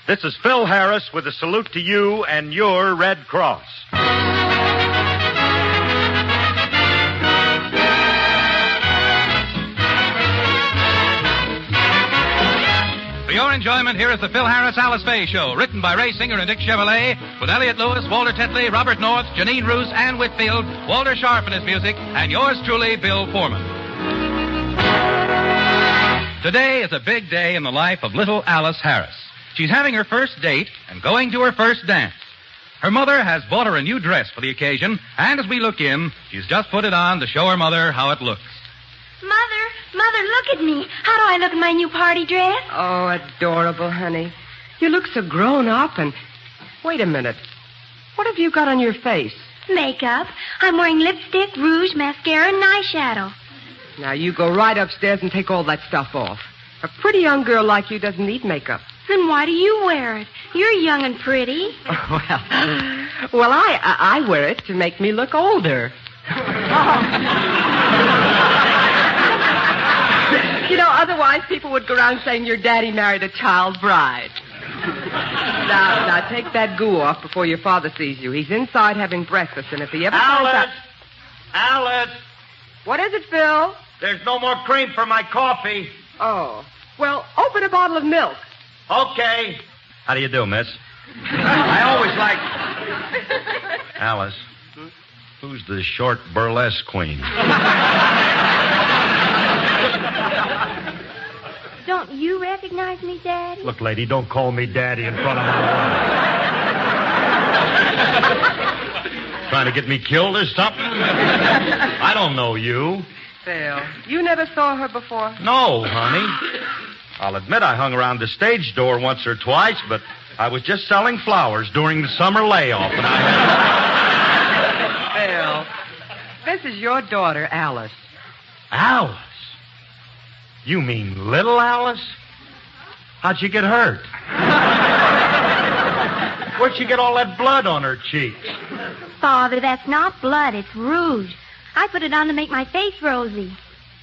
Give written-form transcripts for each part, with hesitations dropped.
This is Phil Harris with a salute to you and your Red Cross. For your enjoyment, here is the Phil Harris Alice Faye Show, written by Ray Singer and Dick Chevrolet, with Elliot Lewis, Walter Tetley, Robert North, Janine Roos, Ann Whitfield, Walter Sharp in his music, and yours truly, Bill Foreman. Today is a big day in the life of little Alice Harris. She's having her first date and going to her first dance. Her mother has bought her a new dress for the occasion, and as we look in, she's just put it on to show her mother how it looks. Mother, look at me. How do I look in my new party dress? Oh, adorable, honey. You look so grown up and... Wait a minute. What have you got on your face? Makeup. I'm wearing lipstick, rouge, mascara, and eyeshadow. Now, you go right upstairs and take all that stuff off. A pretty young girl like you doesn't need makeup. Then why do you wear it? You're young and pretty. Well, I wear it to make me look older. You know, otherwise people would go around saying your daddy married a child bride. Now, take that goo off before your father sees you. He's inside having breakfast, and if he ever finds out... Alice! What is it, Phil? There's no more cream for my coffee. Oh. Well, open a bottle of milk. Okay. How do you do, miss? I always like... Alice, who's the short burlesque queen? Don't you recognize me, Daddy? Look, lady, don't call me Daddy in front of my wife. Trying to get me killed or something? I don't know you. Phil, you never saw her before? No, honey. I'll admit I hung around the stage door once or twice, but I was just selling flowers during the summer layoff, and Phil, this is your daughter, Alice. Alice? You mean little Alice? How'd she get hurt? Where'd she get all that blood on her cheeks? Father, that's not blood. It's rouge. I put it on to make my face rosy.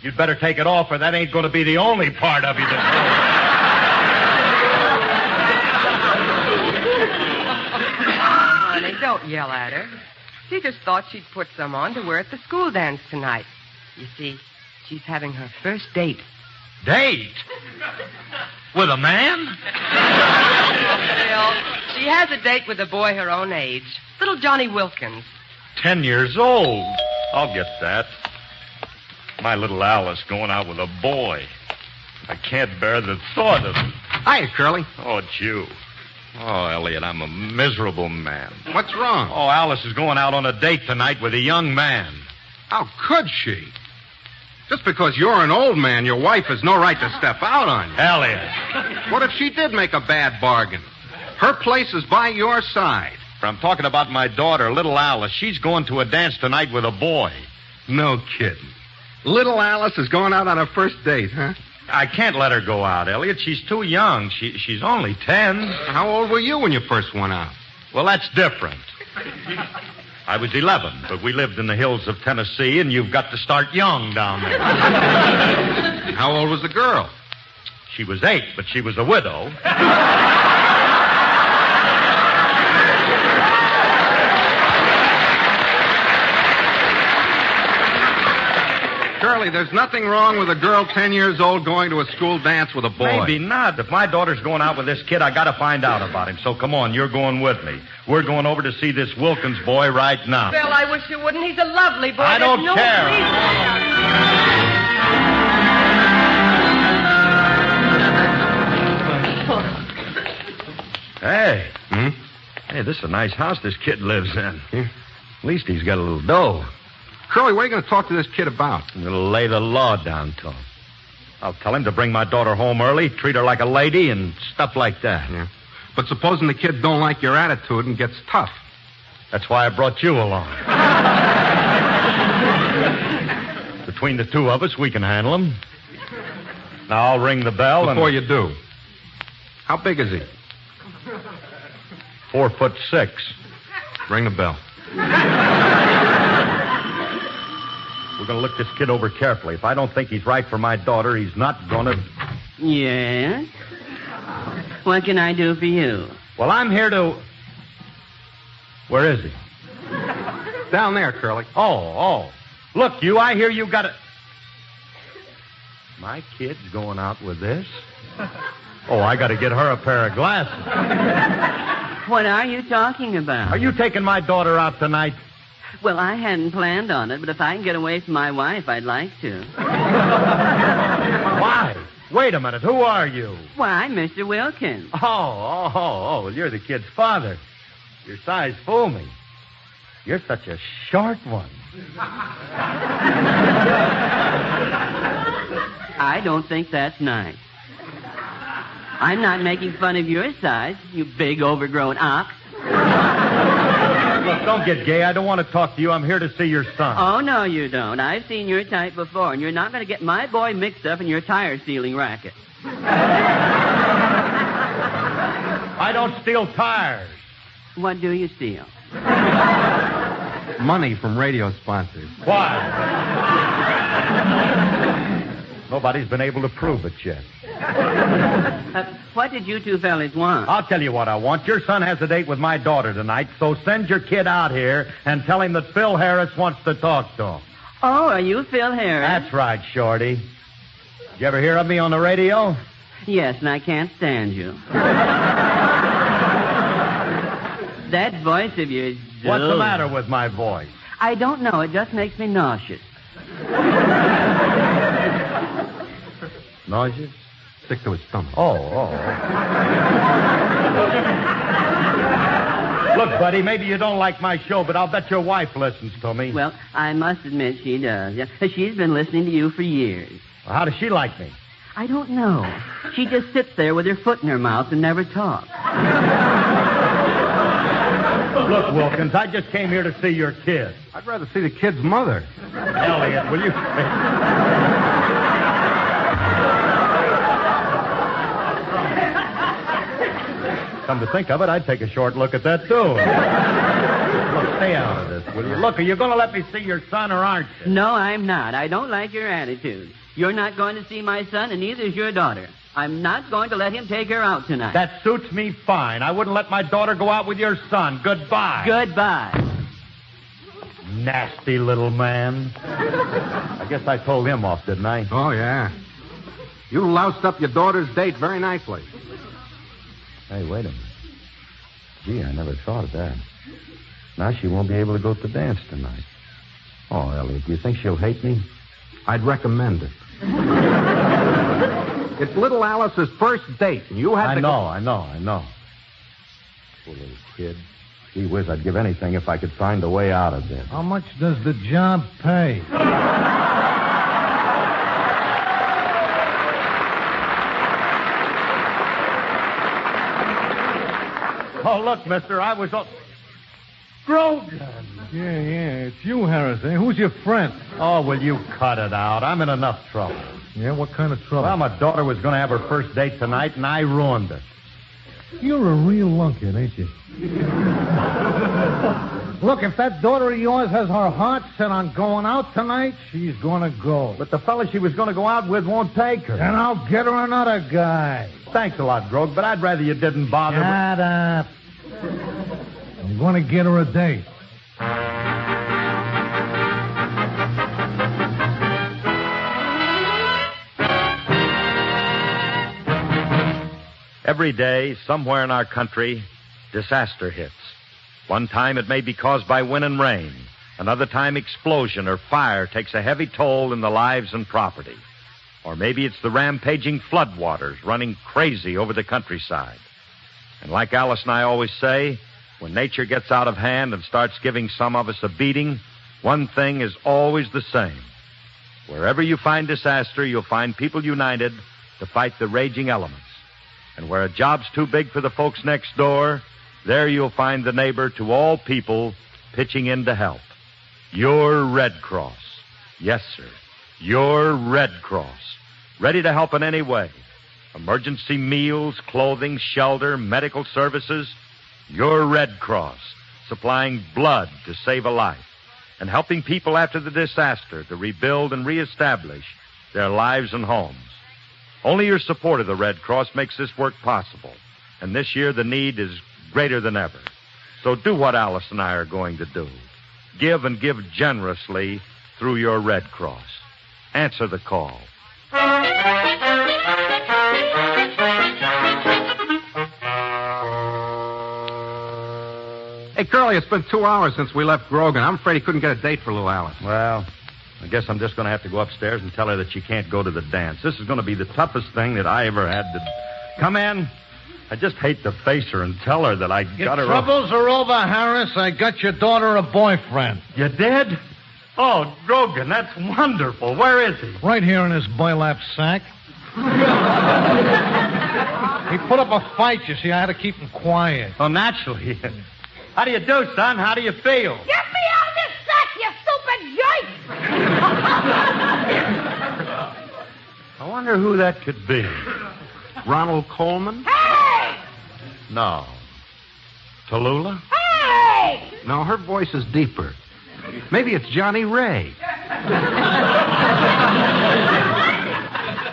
You'd better take it off, or that ain't going to be the only part of you Honey, don't yell at her. She just thought she'd put some on to wear at the school dance tonight. You see, she's having her first date. Date? With a man? Well, she has a date with a boy her own age. Little Johnny Wilkins. 10 years old. I'll get that. My little Alice going out with a boy. I can't bear the thought of it. Hiya, Curly. Oh, it's you. Oh, Elliot, I'm a miserable man. What's wrong? Oh, Alice is going out on a date tonight with a young man. How could she? Just because you're an old man, your wife has no right to step out on you. Elliot. What if she did make a bad bargain? Her place is by your side. I'm talking about my daughter, little Alice. She's going to a dance tonight with a boy. No kidding. Little Alice is going out on her first date, huh? I can't let her go out, Elliot. She's too young. She's only 10. How old were you when you first went out? Well, that's different. I was 11, but we lived in the hills of Tennessee, and you've got to start young down there. How old was the girl? She was 8, but she was a widow. Curly, there's nothing wrong with a girl 10 years old going to a school dance with a boy. Maybe not. If my daughter's going out with this kid, I got to find out about him. So come on, you're going with me. We're going over to see this Wilkins boy right now. Phil, I wish you wouldn't. He's a lovely boy. I don't There's no care. Hey. Hey, this is a nice house this kid lives in. Yeah. At least he's got a little dough. Curly, what are you going to talk to this kid about? I'm going to lay the law down to him. I'll tell him to bring my daughter home early, treat her like a lady, and stuff like that. Yeah. But supposing the kid don't like your attitude and gets tough. That's why I brought you along. Between the two of us, we can handle him. Now, I'll ring the bell Before you do, how big is he? 4'6". Ring the bell. We're going to look this kid over carefully. If I don't think he's right for my daughter, he's not going to... Yes? What can I do for you? Well, I'm here to... Where is he? Down there, Curly. Oh. Look, I hear you got a... My kid's going out with this? Oh, I got to get her a pair of glasses. What are you talking about? Are you taking my daughter out tonight? Well, I hadn't planned on it, but if I can get away from my wife, I'd like to. Why? Wait a minute. Who are you? Why, I'm Mr. Wilkins. Oh, well, you're the kid's father. Your size fooled me. You're such a short one. I don't think that's nice. I'm not making fun of your size, you big overgrown ox. Look, don't get gay. I don't want to talk to you. I'm here to see your son. Oh, no, you don't. I've seen your type before, and you're not going to get my boy mixed up in your tire-stealing racket. I don't steal tires. What do you steal? Money from radio sponsors. Why? Nobody's been able to prove it yet. What did you two fellas want? I'll tell you what I want. Your son has a date with my daughter tonight, so send your kid out here and tell him that Phil Harris wants to talk to him. Oh, are you Phil Harris? That's right, Shorty. Did you ever hear of me on the radio? Yes, and I can't stand you. That voice of yours... What's the matter with my voice? I don't know. It just makes me nauseous. Nauseous? Sick to his stomach. Oh. Look, buddy, maybe you don't like my show, but I'll bet your wife listens to me. Well, I must admit she does. Yeah. She's been listening to you for years. Well, how does she like me? I don't know. She just sits there with her foot in her mouth and never talks. Look, Wilkins, I just came here to see your kid. I'd rather see the kid's mother. Elliot, will you... Come to think of it, I'd take a short look at that, too. Look, stay out of this, will you? Look, are you going to let me see your son, or aren't you? No, I'm not. I don't like your attitude. You're not going to see my son, and neither is your daughter. I'm not going to let him take her out tonight. That suits me fine. I wouldn't let my daughter go out with your son. Goodbye. Goodbye. Nasty little man. I guess I told him off, didn't I? Oh, yeah. You loused up your daughter's date very nicely. Hey, wait a minute. Gee, I never thought of that. Now she won't be able to go to the dance tonight. Oh, Elliot, do you think she'll hate me? I'd recommend it. It's little Alice's first date, and you have to... I know. Poor little kid. Gee whiz, I'd give anything if I could find a way out of this. How much does the job pay? Oh, look, mister, I was... Grogan! Yeah, it's you, Harris, eh? Who's your friend? Oh, will you cut it out? I'm in enough trouble. Yeah, what kind of trouble? Well, my daughter was going to have her first date tonight, and I ruined it. You're a real lunkhead, ain't you? Look, if that daughter of yours has her heart set on going out tonight, she's going to go. But the fella she was going to go out with won't take her. And I'll get her another guy. Thanks a lot, Grog, but I'd rather you didn't bother. Shut up. I'm going to get her a date. Every day, somewhere in our country, disaster hits. One time it may be caused by wind and rain. Another time, explosion or fire takes a heavy toll in the lives and property. Or maybe it's the rampaging floodwaters running crazy over the countryside. And like Alice and I always say, when nature gets out of hand and starts giving some of us a beating, one thing is always the same. Wherever you find disaster, you'll find people united to fight the raging elements. And where a job's too big for the folks next door, there you'll find the neighbor to all people pitching in to help. Your Red Cross. Yes, sir. Your Red Cross. Ready to help in any way. Emergency meals, clothing, shelter, medical services. Your Red Cross. Supplying blood to save a life. And helping people after the disaster to rebuild and reestablish their lives and homes. Only your support of the Red Cross makes this work possible. And this year the need is greater than ever. So do what Alice and I are going to do. Give and give generously through your Red Cross. Answer the call. Hey, Curly, it's been 2 hours since we left Grogan. I'm afraid he couldn't get a date for little Alice. Well, I guess I'm just going to have to go upstairs and tell her that she can't go to the dance. This is going to be the toughest thing that I ever had to... Come in. I just hate to face her and tell her that I got her... Your troubles are over, Harris. I got your daughter a boyfriend. You did? Oh, Grogan, that's wonderful. Where is he? Right here in his burlap sack. He put up a fight, you see. I had to keep him quiet. Oh, naturally. How do you do, son? How do you feel? Get me out of this sack, you stupid jerk! I wonder who that could be. Ronald Coleman? Hey! No. Tallulah? Hey! No, her voice is deeper. Maybe it's Johnny Ray.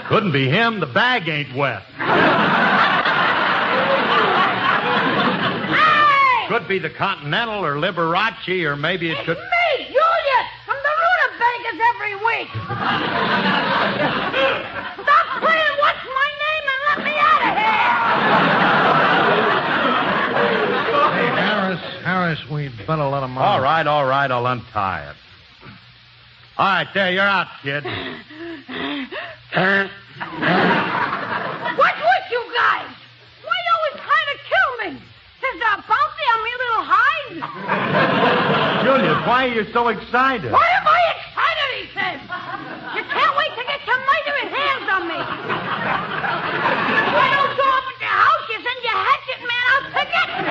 Couldn't be him. The bag ain't wet. Hey! Could be the Continental or Liberace, or maybe it could... It's me, Julius, from the Rutabagas every week. Stop playing What's My Name and let me out of here. Hey, Harris, we'd better let him out. All right, I'll untie it. All right, there, you're out, kid. What's with you guys? Why you always trying to kill me? Is there a bounty on me little hide? Julius, why are you so excited? Why am I excited, he says. You can't wait to get your murdering hands on me. If I don't show up at your house, you send your hatchet man out to get me.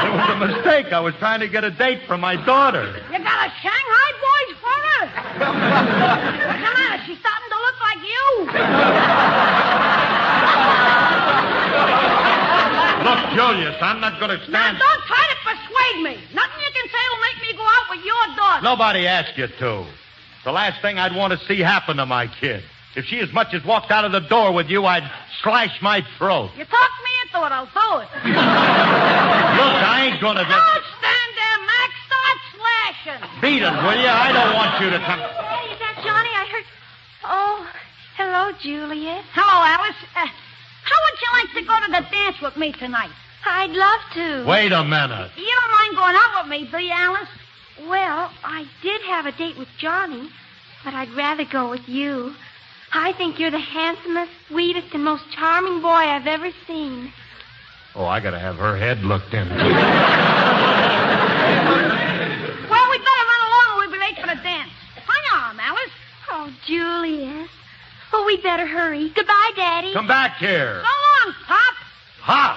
It was a mistake. I was trying to get a date for my daughter. You got a Shanghai boys for her? What's the matter? She's starting to look like you. Look, Julius, I'm not going to stand... Now, don't try to persuade me. Nothing you can say will make me go out with your daughter. Nobody asked you to. The last thing I'd want to see happen to my kid. If she as much as walked out of the door with you, I'd slash my throat. You talked me into it. I'll do it. Look, I ain't going to... Don't stand there, Max. Start slashing. Beat him, will you? I don't want you to come... Hey, is that Johnny? I heard... Oh, hello, Juliet. Hello, Alice. How would you like to go to the dance with me tonight? I'd love to. Wait a minute. You don't mind going out with me, do you, Alice? Well, I did have a date with Johnny, but I'd rather go with you. I think you're the handsomest, sweetest, and most charming boy I've ever seen. Oh, I got to have her head looked into. Well, we better run along or we'll be late for the dance. Hang on, Alice. Oh, Julius. Oh, we better hurry. Goodbye, Daddy. Come back here. So long, Pop. Pop!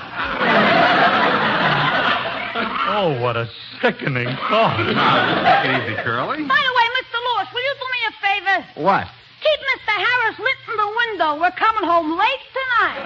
Oh, what a sickening thought. Take it easy, Curly. By the way, Mr. Lewis, will you do me a favor? What? Keep Mr. Harris lit in the window. We're coming home late tonight.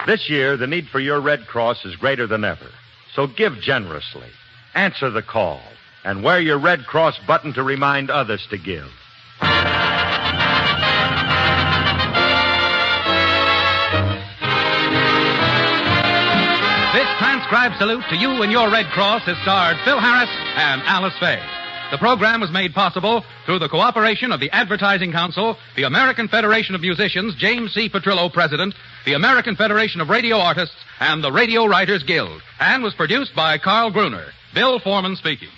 This year, the need for your Red Cross is greater than ever. So give generously. Answer the call. And wear your Red Cross button to remind others to give. This transcribed salute to you and your Red Cross has starred Phil Harris and Alice Faye. The program was made possible through the cooperation of the Advertising Council, the American Federation of Musicians, James C. Petrillo, President, the American Federation of Radio Artists, and the Radio Writers Guild, and was produced by Carl Gruner. Bill Foreman speaking.